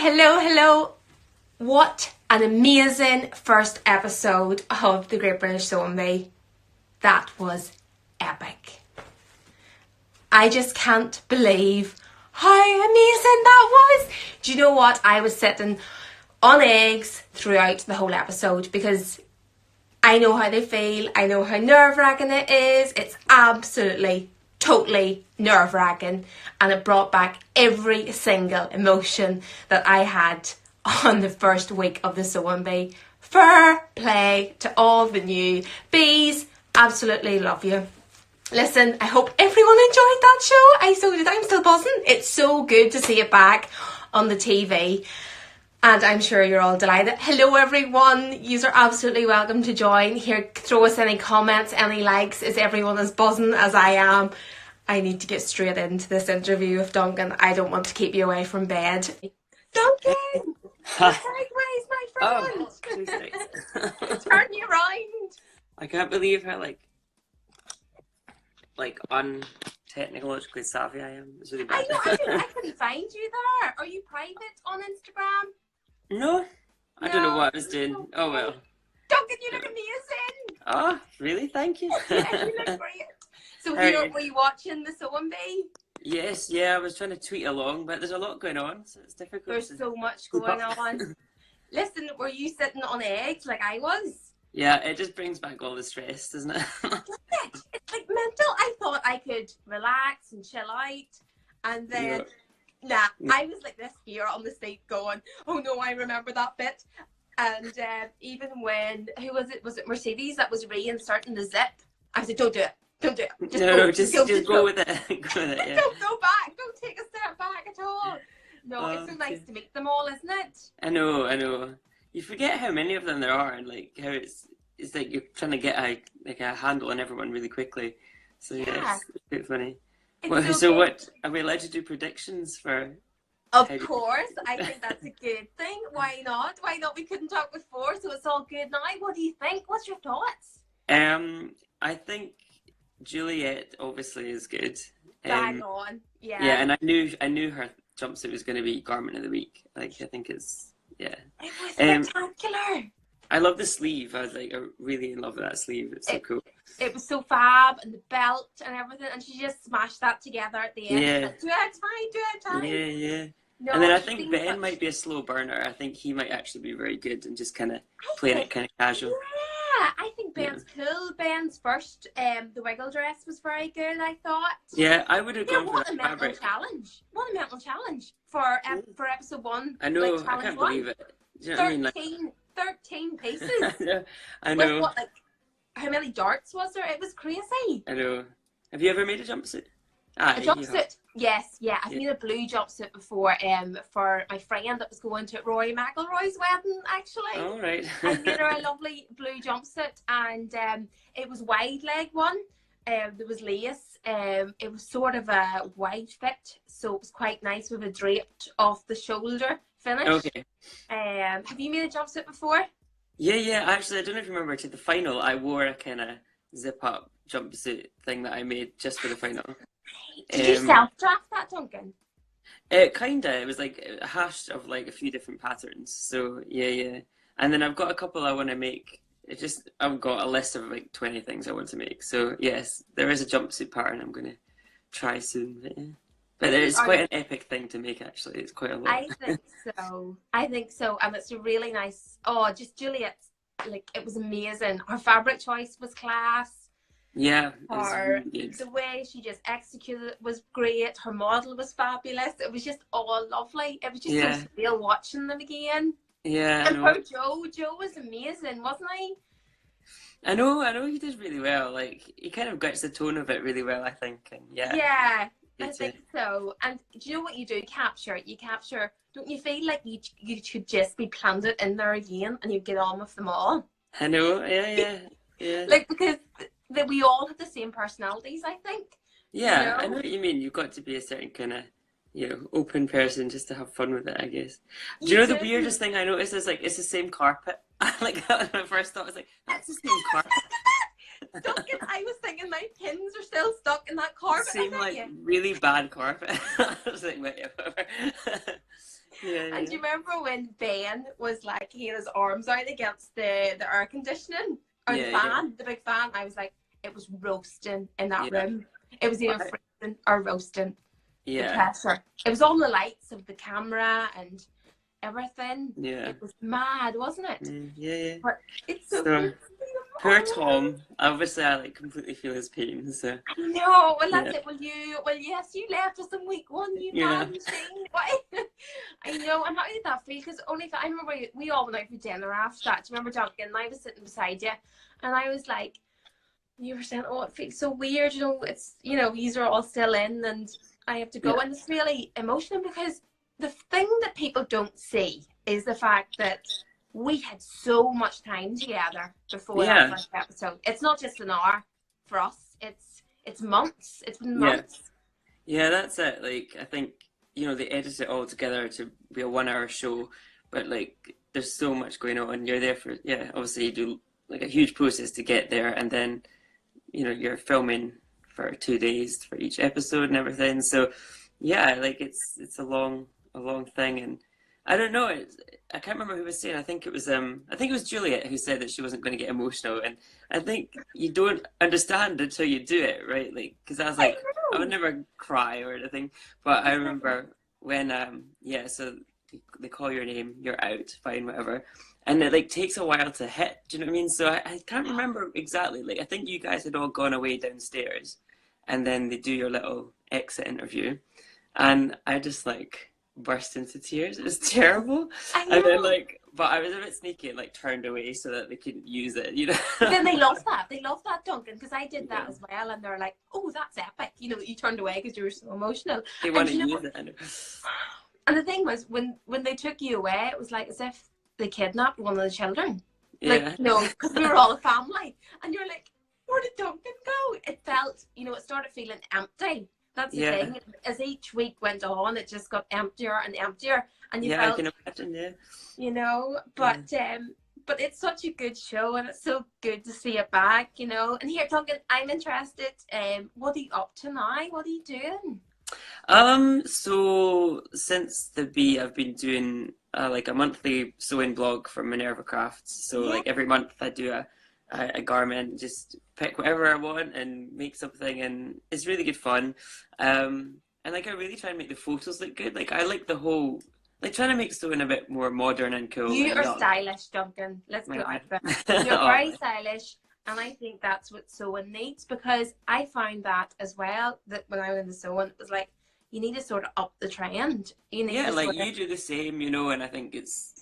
Hello. What an amazing first episode of The Great British Sewing Bee. That was epic. I just can't believe how amazing that was. Do you know what? I was sitting on eggs throughout the whole episode because I know how they feel. I know how nerve-wracking it is. It's absolutely, totally nerve-wracking. And it brought back every single emotion that I had on the first week of the Sewing Bee. Fair play to all the new bees. Absolutely love you. Listen, I hope everyone enjoyed that show. I so did. I'm still buzzing. It's so good to see it back on the TV. And I'm sure you're all delighted. Hello everyone. You are absolutely welcome to join. Here, throw us any comments, any likes. Is everyone as buzzing as I am? I need to get straight into this interview with Duncan. I don't want to keep you away from bed. Duncan! Sideways, my friend! Oh, Turn you around! I can't believe how untechnologically savvy I am. It's really bad. I couldn't find you there. Are you private on Instagram? No, I don't know what I was doing. Oh well. Duncan, you look amazing! Oh, really? Thank you. Yeah, you look great. So were you watching the Sewing Bee? Yes, yeah, I was trying to tweet along, but there's a lot going on, so it's difficult. There's so much going on. Listen, were you sitting on eggs like I was? Yeah, it just brings back all the stress, doesn't it? It's like mental. I thought I could relax and chill out, and then I was like this here on the seat going, oh no, I remember that bit. And even when, who was it? Was it Mercedes that was reinserting the zip? I said, don't do it. Don't do it. Just go with it. Go with it, yeah. Don't go back. Don't take a step back at all. No, it's so nice to meet them all, isn't it? I know. You forget how many of them there are, and like how it's like you're trying to get a handle on everyone really quickly. So yeah, it's a bit funny. What are we allowed to do predictions for? Of course, I think that's a good thing. Why not? We couldn't talk before, so it's all good now. What do you think? What's your thoughts? I think Juliet obviously is good. Bang on, yeah. Yeah, and I knew her jumpsuit was going to be garment of the week. Like I think it's It was spectacular. I love the sleeve. I was really in love with that sleeve. It's so cool. It was so fab, and the belt and everything, and she just smashed that together at the end. Yeah. Like, do it time. Yeah. No, and then I think Ben might be a slow burner. I think he might actually be very good and just kind of playing it kind of casual. Yeah, I think Ben's cool. Ben's first, the wiggle dress was very good, I thought. Yeah, I would have gone for that fabric. What a mental challenge for episode 1. I know, I can't believe it. Do you know what I mean? 13 pieces. I know. With how many darts was there? It was crazy. I know. Have you ever made a jumpsuit? A jumpsuit? Yes, yeah. I've made a blue jumpsuit before for my friend that was going to Rory McIlroy's wedding, actually. Oh, right. I made her a lovely blue jumpsuit, and it was wide leg one. There was lace. It was sort of a wide fit, so it was quite nice with a draped off the shoulder finish. Okay. Have you made a jumpsuit before? Yeah. Actually, I don't know if you remember, to the final, I wore a kind of zip-up jumpsuit thing that I made just for the final. Did you self-draft that, Duncan? Kinda. It was like a hash of a few different patterns. So yeah. And then I've got a couple I want to make. I've got a list of 20 things I want to make. So yes, there is a jumpsuit pattern I'm going to try soon. But it's quite an epic thing to make, actually. It's quite a lot. I think so. And it's a really nice. Oh, just Juliet's. It was amazing. Her fabric choice was class. Yeah, the way she just executed it was great. Her model was fabulous. It was just all lovely. It was just so surreal watching them again. Yeah, and poor Joe was amazing, wasn't he? I know he does really well. He kind of gets the tone of it really well, I think. And yeah, I think so. And do you know what you do? You capture. Don't you feel like you should just be planted in there again, and you get on with them all? I know. Yeah. Because that we all have the same personalities, I think. Yeah, I know what you mean. You've got to be a certain kind of, open person just to have fun with it, I guess. Do you know the weirdest thing I noticed is it's the same carpet. That was my first thought. I was like, that's the same carpet. Duncan, I was thinking my pins are still stuck in that carpet. Same really bad carpet. I was like, whatever. Yeah, And do you remember when Ben was like, he had his arms out against the air conditioning or the yeah, yeah, fan, the big fan? I was like, it was roasting in that yeah. room. It was either I, freezing or roasting. The yeah, pressure. It was all the lights of the camera and everything. yeah, It was mad, wasn't it? yeah, yeah, yeah. But it's so So good to see them poor all. Tom. Obviously, I like completely feel his pain. So No, well yeah, that's it. Well yes, you left us in week one, you yeah, mad machine. Why? I know, and how did that feel? Because only I remember we all went out for dinner after that. Do you remember Duncan? And I was sitting beside you, and I was like, you were saying, oh, it feels so weird, you know, it's, you know, these are all still in and I have to go. yeah, And it's really emotional because the thing that people don't see is the fact that we had so much time together before that yeah, first episode. It's not just an hour for us, it's months. It's been yeah, months. yeah. That's it. Like, I think they edit it all together to be a 1 hour show, but like, there's so much going on. You're there for Obviously, you do like a huge process to get there, and then you're filming for 2 days for each episode and everything. So yeah, like it's a long thing, and I don't know. I can't remember who was saying. I think it was Juliet who said that she wasn't going to get emotional, and I think you don't understand until you do it, right? Like, because I was I like, I would never cry or anything, but I remember when so they call your name, you're out, fine, whatever. And it like takes a while to hit. Do you know what I mean? So I can't remember exactly. Like, I think you guys had all gone away downstairs, and then they do your little exit interview, and I just like burst into tears. It was terrible. I And then know. but I was a bit sneaky and like turned away so that they couldn't use it. But then they love that. They love that, Duncan, because I did that Yeah. as well, and they're like, "Oh, that's epic!" You know, you turned away because you were so emotional. They And want to you know, use it. and the thing was, when they took you away, it was like as if they kidnapped one of the children. Like, Yeah. you know, because we were all a family. And you're like, where did Duncan go? It felt, you know, it started feeling empty. That's the Yeah. thing. As each week went on, it just got emptier and emptier. And you Yeah, I felt, can imagine, yeah. you know, Yeah. but it's such a good show and it's so good to see it back, you know. And here, Duncan, I'm interested. What are you up to now? What are you doing? So since the B, I've been doing like a monthly sewing blog for Minerva Crafts. So Yeah. like every month I do a garment, just pick whatever I want and make something, and it's really good fun. And like I really try and make the photos look good. Like I like the whole like trying to make sewing a bit more modern and cool You and are young. stylish, Duncan. Let's put it out there. You're Oh, very stylish, and I think that's what sewing needs because I found that as well. That when I was in the sewing, it was like you need to sort of up the trend. You need yeah, to like sort of you do the same, and I think it's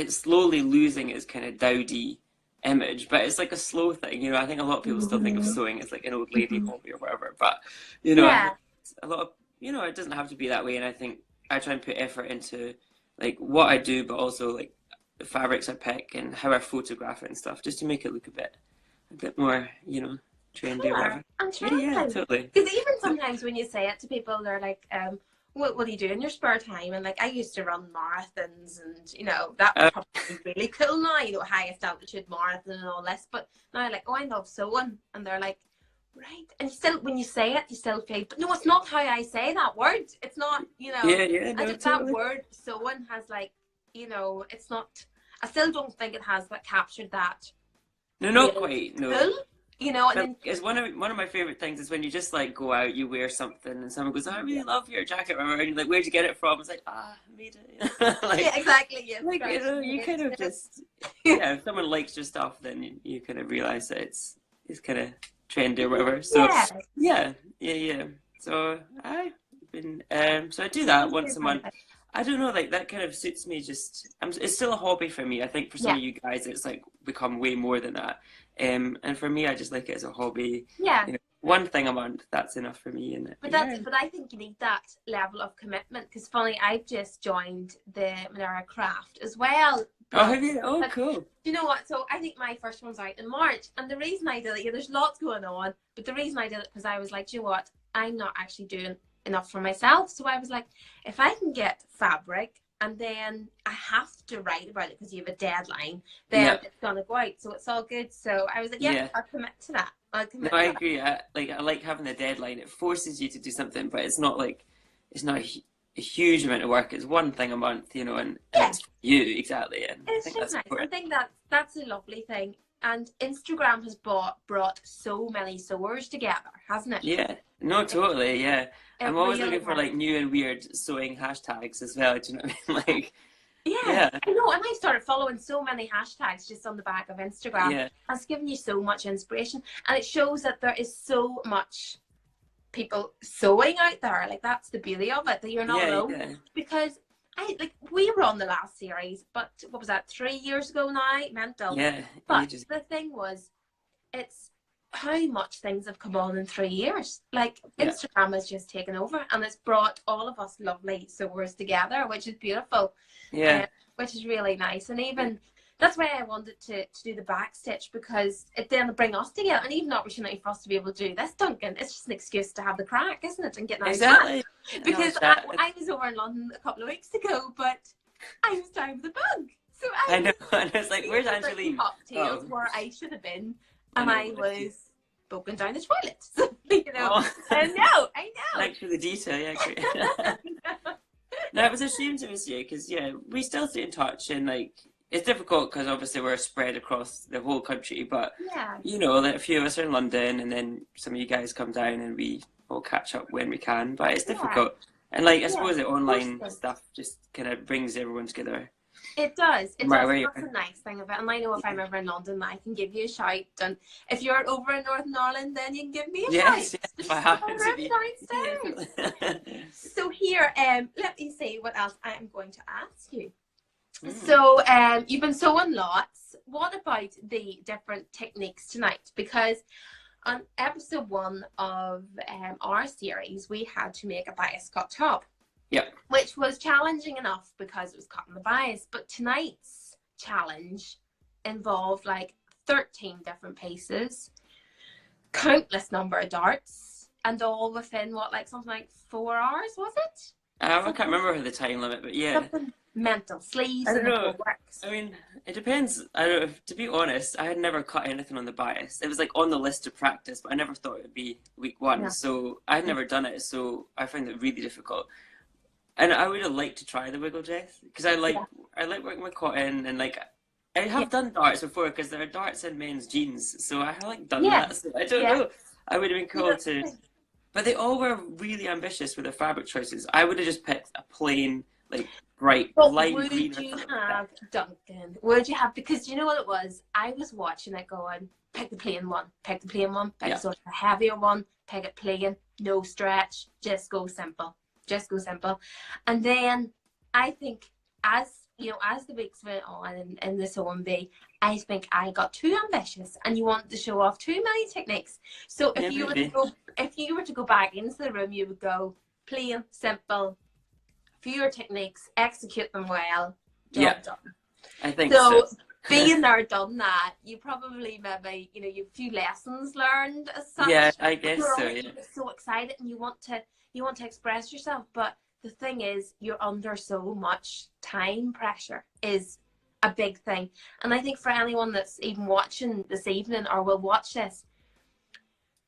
slowly losing its kind of dowdy image, but it's like a slow thing, I think a lot of people still think of Mhm. sewing as like an old lady Mhm. hobby or whatever, but I Yeah. think it's a lot of it doesn't have to be that way, and I think I try and put effort into like what I do, but also like the fabrics I pick and how I photograph it and stuff, just to make it look a bit more, trendy or Colour whatever. and Yeah, trendy. totally. Because even So, sometimes when you say it to people, they're like, what do you do in your spare time? And like, I used to run marathons and, you know, that would uh, probably be really cool now, you know, highest altitude marathon and all this. But now I'm like, oh, I love sewing. And they're like, right. And still, when you say it, you still feel, but no, it's not how I say that word. It's not, you know, yeah, yeah, I no, think that totally. word sewing has like, you know, it's not, I still don't think it has that captured that No, not really quite, no. cool, you know, and But then it's one of my favorite things is when you just like go out, you wear something, and someone goes, "Oh, I really love your jacket," or whatever, and you're like, "Where'd you get it from?" It's like, "Ah, I made it." yeah, exactly. Yeah, like right. you kind of just Yeah. if someone likes your stuff, then you kind of realize that it's kind of trendy or whatever. So yeah, yeah, yeah. So I've been so I do that once a month. I don't know, like that kind of suits me. It's still a hobby for me. I think for some Yeah, of you guys, it's like become way more than that. And for me, I just like it as a hobby. yeah. One thing a month, that's enough for me. And But yeah. but I think you need that level of commitment because funny, I've just joined the Manera Craft as well. Oh, have you? Oh, But cool. you know what? So I think my first one's out in March, and the reason I did it, yeah, there's lots going on, but the reason I did it because I was like, do you know what? I'm not actually doing enough for myself, so I was like, if I can get fabric and then I have to write about it because you have a deadline, then Yeah. it's gonna go out. So it's all good. So I was like, yeah, Yeah. I'll commit to that. I'll No, commit I to that. agree. I like having a deadline. It forces you to do something, but it's not like it's not a huge amount of work. It's one thing a month, you know, and Yeah, it's for you exactly. And I it's think just that's nice. I important. think that's a lovely thing. And Instagram has brought so many sewers together, hasn't it? Yeah, no, It, totally. Yeah, it I'm always really looking for has. like new and weird sewing hashtags as well. Do you know what I mean? Like, Yeah, yeah, I know. And I started following so many hashtags just on the back of Instagram. yeah, It's given you so much inspiration, and it shows that there is so much people sewing out there. Like that's the beauty of it, that you're not yeah, alone. yeah, Because we were on the last series, but what was that, 3 years ago now? Mental. yeah. But Ages. the thing was, it's how much things have come on in 3 years. Like Yeah, Instagram has just taken over, and it's brought all of us lovely sewers together, which is beautiful, yeah, which is really nice. And even that's why I wanted to do the backstitch, because it then bring us together. And even the opportunity for us to be able to do this, Duncan, it's just an excuse to have the crack, isn't it, and get nice chat. exactly. Have a Because chat. I was over in London a couple of weeks ago, but I was down with a bug. So I I know, was and it's like, where's drinking Angeline? cocktails Oh, where I should have been, I and know. I was broken down the toilet. So, you know, Oh, I thanks for the detail. Yeah, great. know. No, it was a shame to miss you because yeah, we still stay in touch and like it's difficult because obviously we're spread across the whole country, but Yeah, you know, like, a few of us are in London and then some of you guys come down and we all catch up when we can, but it's yeah, difficult. And like I yeah. suppose the Of course online it is. stuff just kind of brings everyone together, It does. no It matter does. where And you that's are. a nice thing of it. And I know if Yeah. I'm ever in London, I can give you a shout. And if you're over in Northern Ireland, then you can give me a shout. Yes, yes, if I Just come happen to round be. Yeah, downstairs. definitely. So here, let me see what else I am going to ask you. Mm. So you've been sewing lots. What about the different techniques tonight? Because on episode 1 of our series, we had to make a bias cut top, Yeah. which was challenging enough because it was cutting the bias. But tonight's challenge involved like 13 different pieces, countless number of darts, and all within what, like something like 4 hours, was it? I can't remember the time limit, but yeah. Something mental. Sleeves I don't and the know. whole works. I mean, it depends. I don't know. To be honest, I had never cut anything on the bias. It was like on the list to practice, but I never thought it would be week 1. Yeah. So I had never done it, so I found it really difficult. And I would have liked to try the wiggle dress because Yeah. I like working with cotton and like I Yeah. have done darts before because there are darts in men's jeans, so I have like done Yeah. that. So I don't Yeah. know. I would have been See, cool that's the to, thing. but they all were really ambitious with their fabric choices. I would have just picked a plain, like bright But lime would green or you something like that. have, Duncan? Would you have? Because you know what it was? I was watching it going, pick the plain one, pick the plain one, pick Yeah. sort of a heavier one, pick it plain, no stretch, just go simple. Just go simple. And then I think as you know, as the weeks went on in this OMB, I think I got too ambitious and you wanted to show off too many techniques. So Yeah, maybe. if you were to go back into the room, you would go plain, simple, fewer techniques, execute them well, job Yeah, done. I think So so. being there, done that, you probably maybe, you know, you've a few lessons learned as such. Yeah, I guess You're so. always Yeah. so excited and you want to express yourself, but the thing is you're under so much time pressure is a big thing. And I think for anyone that's even watching this evening or will watch this,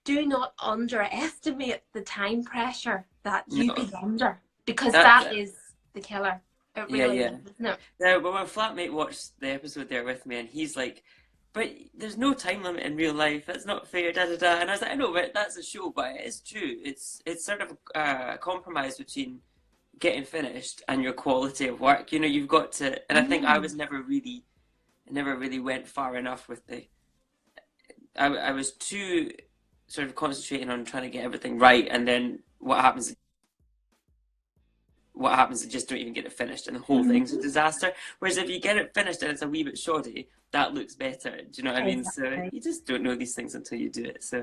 do not underestimate the time pressure that you No, be under, because that's that it. is the killer. It Yeah, really yeah. is, isn't it? Yeah, well, my flatmate watched the episode there with me, and he's like, "But there's no time limit in real life. That's not fair." Da da da. And I was like, "I know, but that's a show. But it is true. It's sort of a compromise between getting finished and your quality of work. You know, you've got to." And I think I was never really went far enough with the. I was too sort of concentrating on trying to get everything right, and then what happens? What happens is you just don't even get it finished and the whole thing's a disaster. Whereas if you get it finished and it's a wee bit shoddy, that looks better. Do you know what I mean? So Exactly. you just don't know these things until you do it. So,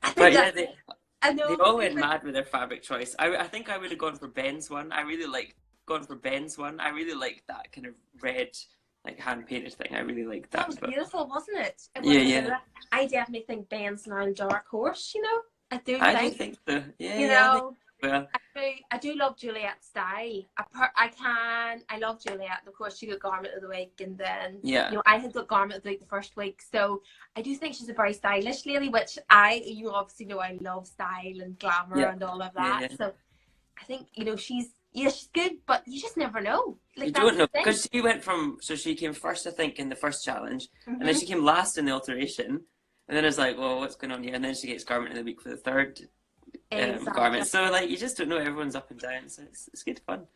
I think but yeah, that's I know they all because went mad with their fabric choice. I think I would have gone for Ben's one. I really like gone for Ben's one. I really liked that kind of red, like hand painted thing. I really liked that that. was But beautiful, wasn't it? It was yeah, yeah. I definitely think Ben's now a dark horse, you know? I do I do think, think so. Yeah, you yeah. I think know, well, I do love Juliet's style. I love Juliet. And of course, she got Garment of the Week, and then yeah, you know I had got Garment of the Week the first week. So I do think she's a very stylish lady, which you obviously know I love style and glamour yeah, and all of yeah, that. yeah. So I think you know she's yeah, she's good, but you just never know. Like, You that's don't know, the thing. because she came first, I think, in the first challenge, and then Mm-hmm. she came last in the alteration, and then it's like, well, what's going on here? And then she gets garment of the week for the third Exactly. garment. So like, you just don't know. Everyone's up and down, so it's good fun.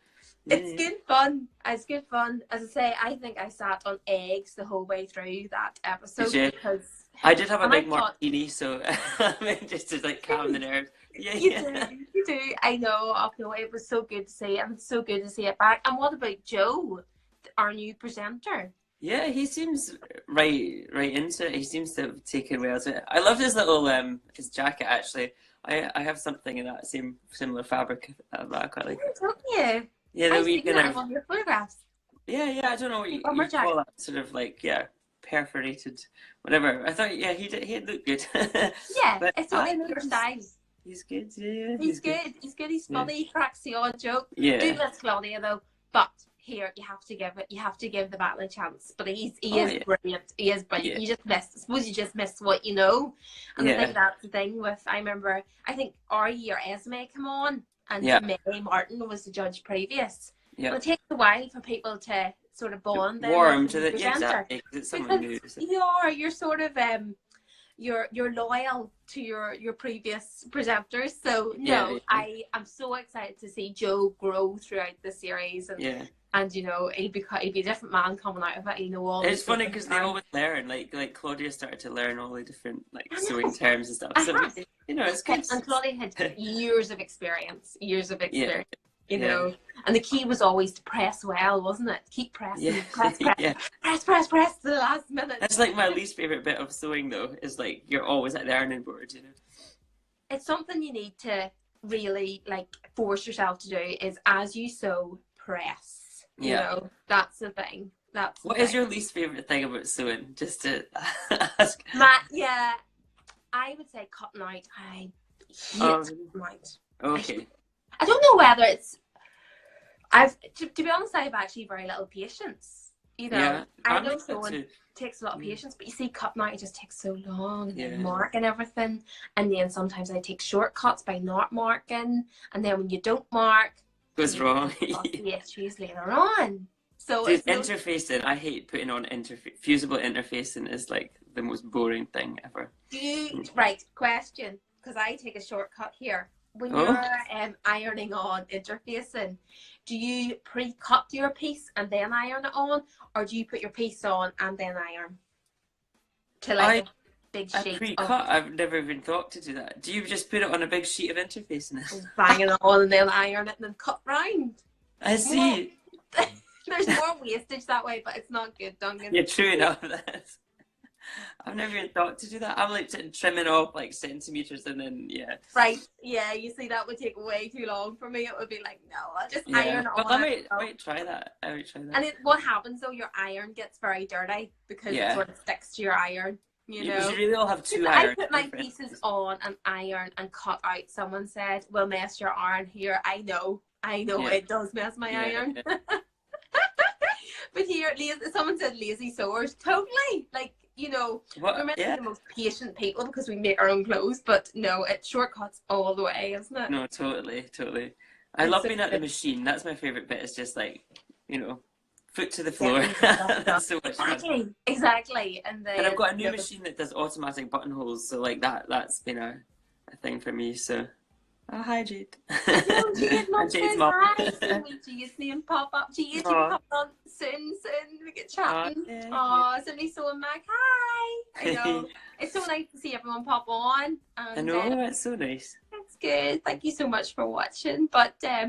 Yeah, It's good fun. It's good fun. As I say, I think I sat on eggs the whole way through that episode because I did have a and I big thought, martini, so I mean, just to like calm the nerves. Yeah, you yeah. do, you do. I know. Oh, no, it was so good to see, and it's so good to see it back. And what about Joe, our new presenter? Yeah, he seems right into it. He seems to have taken well to it. I love his little his jacket actually. I have something in that same similar fabric that I quite like. Don't you? Yeah, the I've wee seen kind that in of one of your photographs. yeah. I don't know what The you bomber call jacket. that sort of like perforated whatever. I thought he looked good. Yeah, But it's I totally know your style. he's good. Yeah, He's good. He's good. He's Yeah. funny. He cracks the odd joke. Do Yeah. miss Claudia though, but here you have to give it. You have to give the battle a chance. But he Oh is yeah. brilliant. He is brilliant. Yeah. You just missed. I suppose you just missed what you know. And I think Yeah. that's the thing with. I remember. I think our year Esme come on, and Yeah. May Martin was the judge previous. Yeah. Well, it takes a while for people to sort of bond then Warm with to the the presenter exactly because it's someone new. because So. you're sort of you're loyal to your previous presenters. So no, Yeah. I am so excited to see Joe grow throughout the series, Yeah. and you know he'll be a different man coming out of it. You know all. It's the funny different because they terms. always learn. Like Claudia started to learn all the different like I sewing know. terms and stuff. So you know, it's good. And Claudia had years of experience. Yeah. You Yeah. know, and the key was always to press well, wasn't it? Keep pressing, Yeah. press Yeah. to the last minute. That's like my least favorite bit of sewing though, is like you're always at the ironing board, you know. It's something you need to really like force yourself to do is as you sew, press. You Yeah. know, that's the thing. That's the What thing. is your least favorite thing about sewing? Just to ask. Yeah, I would say cutting out. I hate cutting out. Okay. I don't know whether it's. To be honest, I have actually very little patience. You know, Yeah. I I'm know like that sewing too. takes a lot of patience, but you see, cutting out it just takes so long, and Yeah. then mark and everything, and then sometimes I take shortcuts by not marking, and then when you don't mark, Goes wrong. the issues later on. So Dude, it's no, interfacing, I hate putting on fusible interfacing is like the most boring thing ever. right question, because I take a shortcut here. When Oh. you're ironing on interfacing, do you pre-cut your piece and then iron it on, or do you put your piece on and then iron to like a big I sheet pre-cut. I've never even thought to do that. Do you just put it on a big sheet of interfacing? of banging it on and then iron it and then cut round? I see. There's more wastage that way, but it's not good, Duncan. You're true enough. I've never even thought to do that. I'm like trimming off like centimeters and then Right, yeah, you see that would take way too long for me. It would be like, no, I'll just iron it Well, on. I might try that. And what happens though, your iron gets very dirty because it sort of sticks to your iron, you know. You really all have two I irons. put my pieces on and iron and cut out. Someone said, "Will mess your iron here." I know, it does mess my iron. Yeah. But here, someone said lazy sewers. Totally, like, you know, we're meant to be the most patient people because we make our own clothes, but no, it shortcuts all the way, isn't it? No, totally. I love being at the machine. That's my favorite bit. It's just like, you know, foot to the floor. That's so much fun. Exactly. And I've got a new machine that does automatic buttonholes, so like that's been a thing for me. So, oh, hi Jade. Hello, Jade. Jade's mom. Hi. So we Jade's name pop up. Jade, you come on soon. We get chatting. Somebody sewing Mac. Hi. I know. It's so nice to see everyone pop on. And, I know, it's so nice. That's good. Thank you so much for watching. But yeah,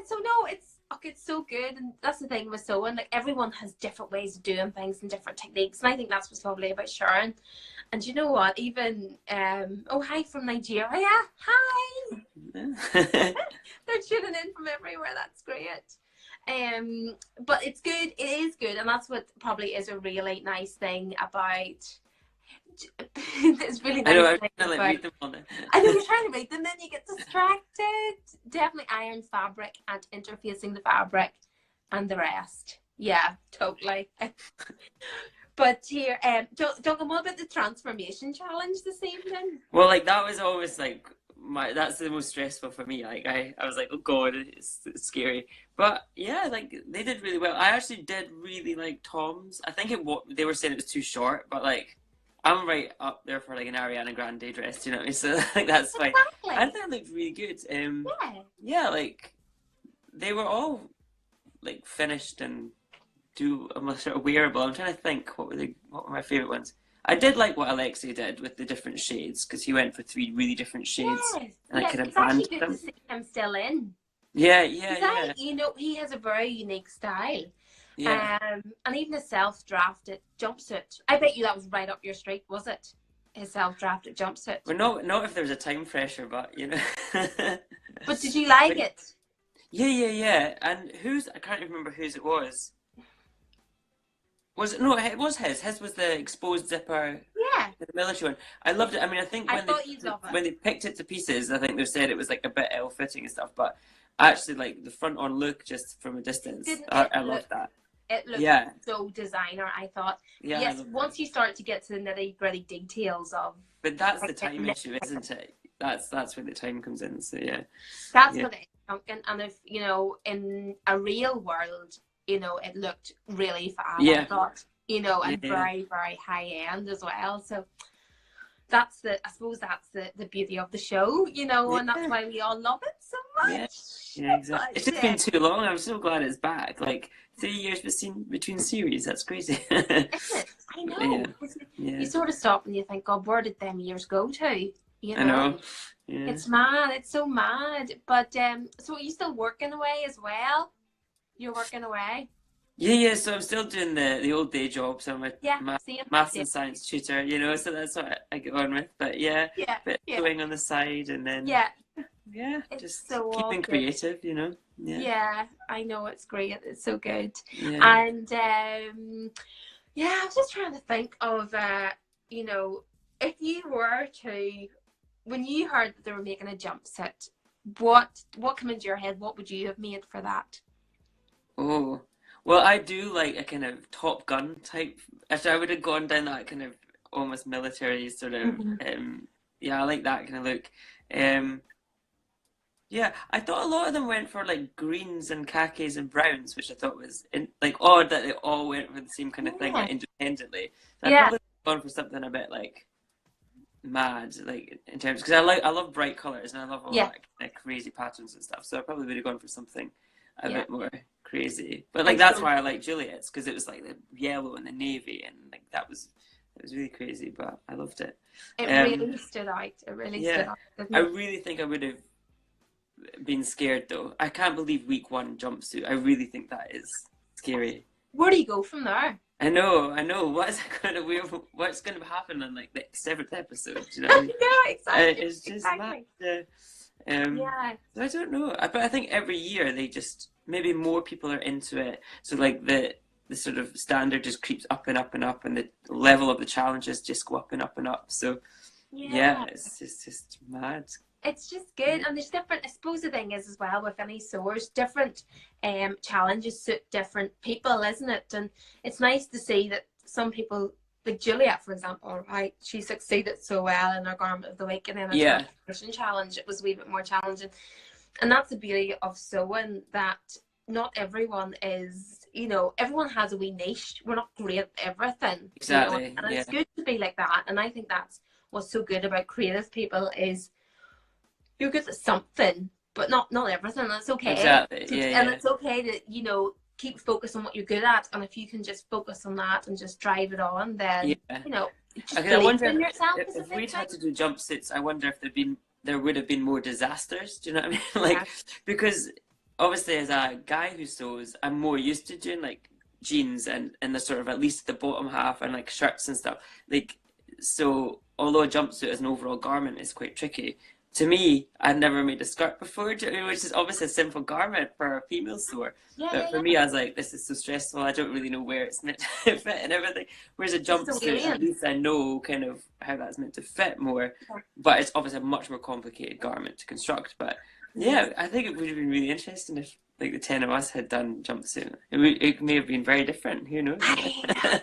so no, it's so good, and that's the thing with sewing. Like everyone has different ways of doing things and different techniques, and I think that's what's lovely about Sharon. And you know what? Even hi from Nigeria. Hi. They're tuning in from everywhere. That's great. But it's good. It is good, and that's what probably is a really nice thing about. It's really nice. I know. I'm trying to read them all now. I know you're trying to read them, then you get distracted. Definitely iron fabric and interfacing the fabric, and the rest. Yeah, totally. But here, Duncan, what about the transformation challenge this evening? Well, like that was always like that's the most stressful for me. Like I was like, oh god, it's scary. But yeah, like they did really well. I actually did really like Tom's. I think they were saying it was too short, but like I'm right up there for like an Ariana Grande dress. Do you know what I mean? So like that's fine. Exactly. I think it looked really good. Yeah. Like they were all like finished and almost sort of wearable. I'm trying to think what were my favorite ones. I did like what Alexei did with the different shades, because he went for 3 really different shades, Yes. and I Yes. could have It's actually branded good them. to see him still in. Yeah. You know, he has a very unique style. Yeah. And even a self-drafted jumpsuit. I bet you that was right up your street, was it? His self-drafted jumpsuit. Well, not if there was a time pressure, but you know. But did you like it? Yeah. And I can't remember whose it was. Was it? No, it was his. His was the exposed zipper. Yeah. The military one. I loved it. I mean, I think when they picked it to pieces, I think they said it was like a bit ill-fitting and stuff, but actually, like the front-on look, just from a distance, I loved that. It looked so designer, I thought. Yeah, yes, once you start to get to the nitty-gritty details of... But that's the time issue, isn't it? That's where the time comes in, so yeah. That's what it is, Duncan. And if, you know, in a real world, you know, it looked really fab, I thought, you know, and very, very high-end as well. So I suppose that's the beauty of the show, you know, and that's why we all love it so much. Yeah, exactly. It's just been too long. I'm so glad it's back. Like 3 years between series. That's crazy. Isn't it? I know. Yeah. You sort of stop and you think, God, where did them years go to? You know? I know. Yeah. It's mad. It's so mad. But so are you still working away as well? You're working away? Yeah. So I'm still doing the old day job. So I'm a maths and science tutor, you know, so that's what I get on with. But bit doing on the side, and then just so keeping creative, you know. Yeah, I know, it's great. It's so good. Yeah. And I was just trying to think of you know, if you were to, when you heard that they were making a jumpsuit, what came into your head? What would you have made for that? Oh, well, I do like a kind of Top Gun type. Actually, I would have gone down that kind of almost military sort of. I like that kind of look. I thought a lot of them went for like greens and khakis and browns, which I thought was like odd that they all went for the same kind of thing, like independently. So I'd probably gone for something a bit like mad, like in terms, because I love bright colors and I love all that like crazy patterns and stuff. So I probably would have gone for something a bit more crazy. But like that's why I like Juliet's, because it was like the yellow and the navy, and like it was really crazy, but I loved it. It really stood out. It really stood out. I really think I would have been scared though. I can't believe week 1 jumpsuit. I really think that is scary. Where do you go from there? I know. What's going to happen on like the 7th episode? Do you know what I mean? Yeah, exactly. It's just mad. I don't know, but I think every year they just, maybe more people are into it, so like the sort of standard just creeps up and up and up, and the level of the challenges just go up and up and up. So it's just mad. It's just good, and there's different. I suppose the thing is as well with any source, different challenges suit different people, isn't it? And it's nice to see that some people, like Juliet, for example, right? She succeeded so well in her garment of the week, and then a transition challenge, it was a wee bit more challenging. And that's the beauty of sewing, that not everyone is, you know, everyone has a wee niche. We're not great at everything. Exactly. You know? And it's good to be like that. And I think that's what's so good about creative people, is you're good at something, but not everything. That's okay. Exactly. And it's okay to, you know, keep focus on what you're good at, and if you can just focus on that and just drive it on, then you know, just believe in yourself. If we'd had to do jumpsuits, I wonder if there would have been more disasters. Do you know what I mean? Like, because obviously as a guy who sews, I'm more used to doing like jeans and the sort of at least the bottom half and like shirts and stuff. Like, so although a jumpsuit as an overall garment is quite tricky, to me, I'd never made a skirt before, which is obviously a simple garment for a female sewer. But for me, I was like, this is so stressful. I don't really know where it's meant to fit and everything. Whereas a jumpsuit, at least I know kind of how that's meant to fit more. But it's obviously a much more complicated garment to construct. But yeah, I think it would have been really interesting like the 10 of us had done Jumpsuit. It may have been very different. Who knows? I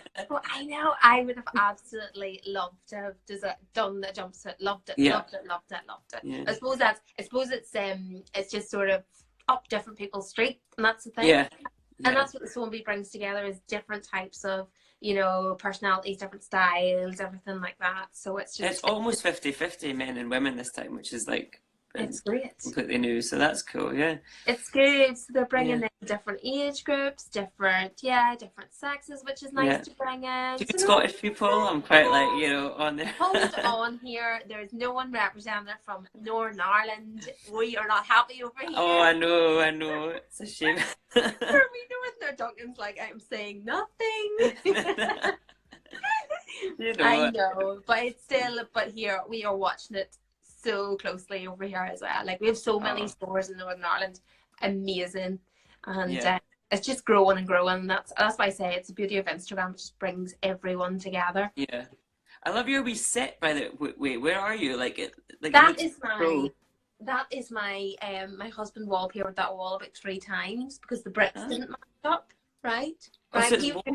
know. I would have absolutely loved to have done the Jumpsuit. Loved it. Yeah. Loved it. Loved it. Loved it. Yeah. I suppose it's just sort of up different people's street, and that's the thing. Yeah. And that's what the Sewing Bee brings together, is different types of, you know, personalities, different styles, everything like that. So it's almost 50-50 men and women this time, which is like, it's great. Completely new, so that's cool, yeah. It's good. So they're bringing in different age groups, different sexes, which is nice to bring in. Do you get Scottish people? I'm quite like, you know, on there. Hold on here. There's no one represented from Northern Ireland. We are not happy over here. Oh, I know. It's a shame. We know it. Duncan's like, I'm saying nothing. You know I know, but here we are watching it so closely over here as well. Like, we have so many stores in Northern Ireland, amazing, and it's just growing and growing. That's why I say it's the beauty of Instagram. It just brings everyone together. Yeah, I love your wee set. By the way, where are you? That is my my husband wallpapered that wall about 3 times because the bricks didn't match up. Right. So he would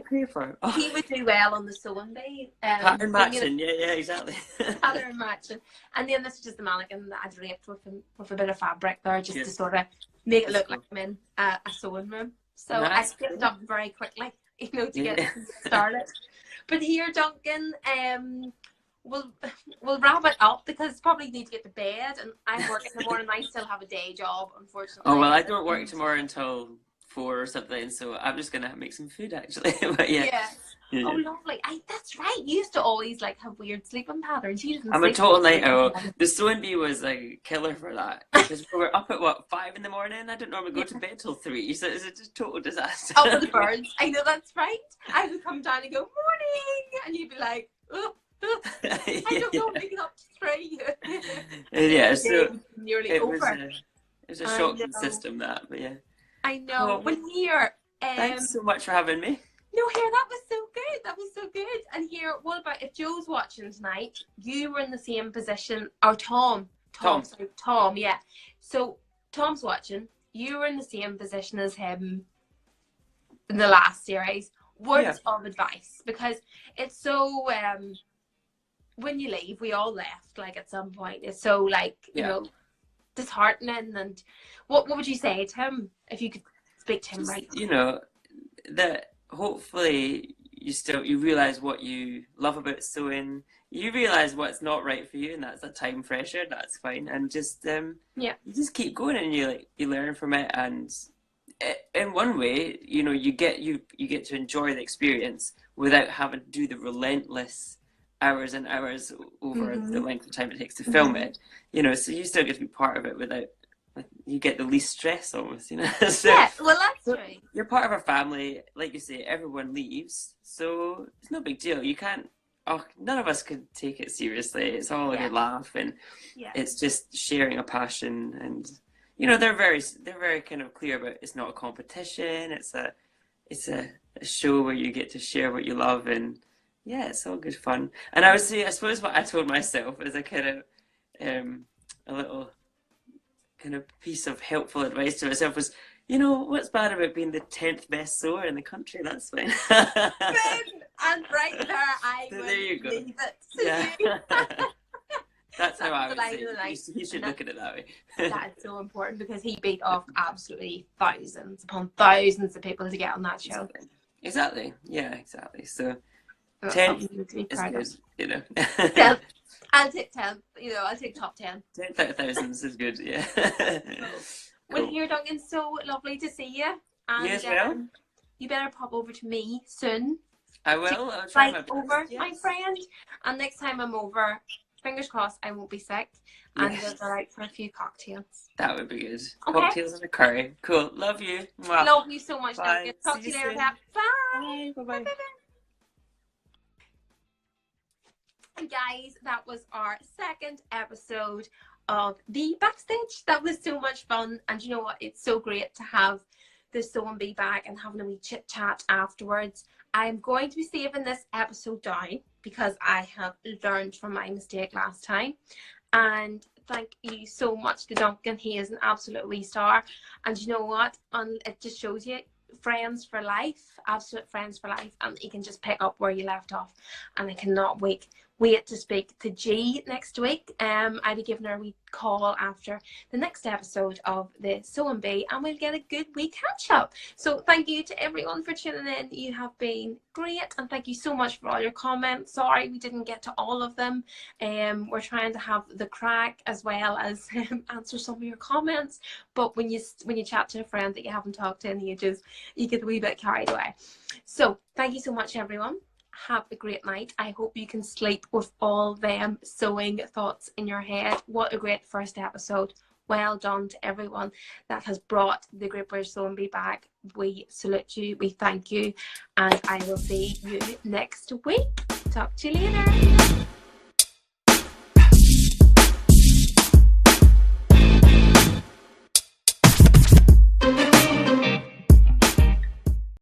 do well on the Sewing Bee. Pattern matching, yeah, exactly. Pattern matching. And then this is just the mannequin that I draped with a bit of fabric there, just to sort of make it look like I'm in a sewing room. So I stripped up very quickly, you know, to get started. But here, Duncan, we'll wrap it up because probably need to get to bed, and I'm working in the morning. I still have a day job, unfortunately. Oh well, I don't work tomorrow until 4 or something, so I'm just gonna make some food actually. But yeah. Oh, lovely. That's right. You used to always like have weird sleeping patterns. I'm a total night owl. The Sewing Bee was a killer for that because we were up at 5 in the morning. I didn't normally go to bed till 3, so it's a just total disaster. Oh, the birds. I know, that's right. I would come down and go morning, and you'd be like, oh. I don't know, make it up to 3. Yeah, so nearly it over. It was a shocking system, that, but yeah. I know. Well, here. Thanks so much for having me. No, here, that was so good. That was so good. And here, what about if Joe's watching tonight? You were in the same position, or Tom, yeah. So Tom's watching. You were in the same position as him in the last series. Words of advice, because it's so. When you leave, we all left. Like at some point, it's so like you know, disheartening. And what would you say to him if you could speak to him right now? You know, that hopefully you realize what you love about sewing. You realize what's not right for you, and that's a time pressure. That's fine, and just you just keep going, and you learn from it. And in one way, you know, you get to enjoy the experience without having to do the relentless hours and hours over the length of time it takes to film it. You know, so you still get to be part of it without. You get the least stress almost, you know. So, yeah, well, that's true. You're part of a family, like you say. Everyone leaves, so it's no big deal. You can't. None of us could take it seriously. It's all a good laugh, and it's just sharing a passion. And you know, they're very kind of clear about it's not a competition. It's a show where you get to share what you love, and it's all good fun. And I suppose what I told myself as a kind of a little kind of piece of helpful advice to myself was, you know, what's bad about being the 10th best sewer in the country? That's fine. And right there, I so would there you go. leave it. That's how I would say it. You should look at it that way. That is so important because he beat off absolutely thousands upon thousands of people to get on that show. Exactly. Yeah, exactly. So 10 is good, you know. 10. I'll take 10. You know, I'll take top 10. 10,000 is good, yeah. Well, here, Duncan, so lovely to see you. And, you as well. You better pop over to me soon. I will. I'll try my best. Over, my friend. And next time I'm over, fingers crossed, I won't be sick. And we'll go out for a few cocktails. That would be good. Okay. Cocktails and a curry. Cool. Love you. Mwah. Love you so much, Bye. Duncan. Talk to you later. Bye. Bye-bye. And guys, that was our second episode of The Backstitch. That was so much fun. And you know what? It's so great to have the Sewing Bee back and having a wee chit chat afterwards. I'm going to be saving this episode down because I have learned from my mistake last time. And thank you so much to Duncan. He is an absolute wee star. And you know what? It just shows you friends for life, absolute friends for life, and you can just pick up where you left off. And I cannot wait to speak to G next week. I'll be giving her a wee call after the next episode of the Suing Bee, and we'll get a good wee catch up. So thank you to everyone for tuning in. You have been great, and thank you so much for all your comments. Sorry we didn't get to all of them. We're trying to have the crack as well as answer some of your comments, but when you chat to a friend that you haven't talked to in ages, you get a wee bit carried away. So thank you so much, everyone. Have a great night. I hope you can sleep with all them sewing thoughts in your head. What a great first episode. Well done to everyone that has brought the Great British Sewing Bee back. We salute you, we thank you, and I will see you next week. Talk to you later.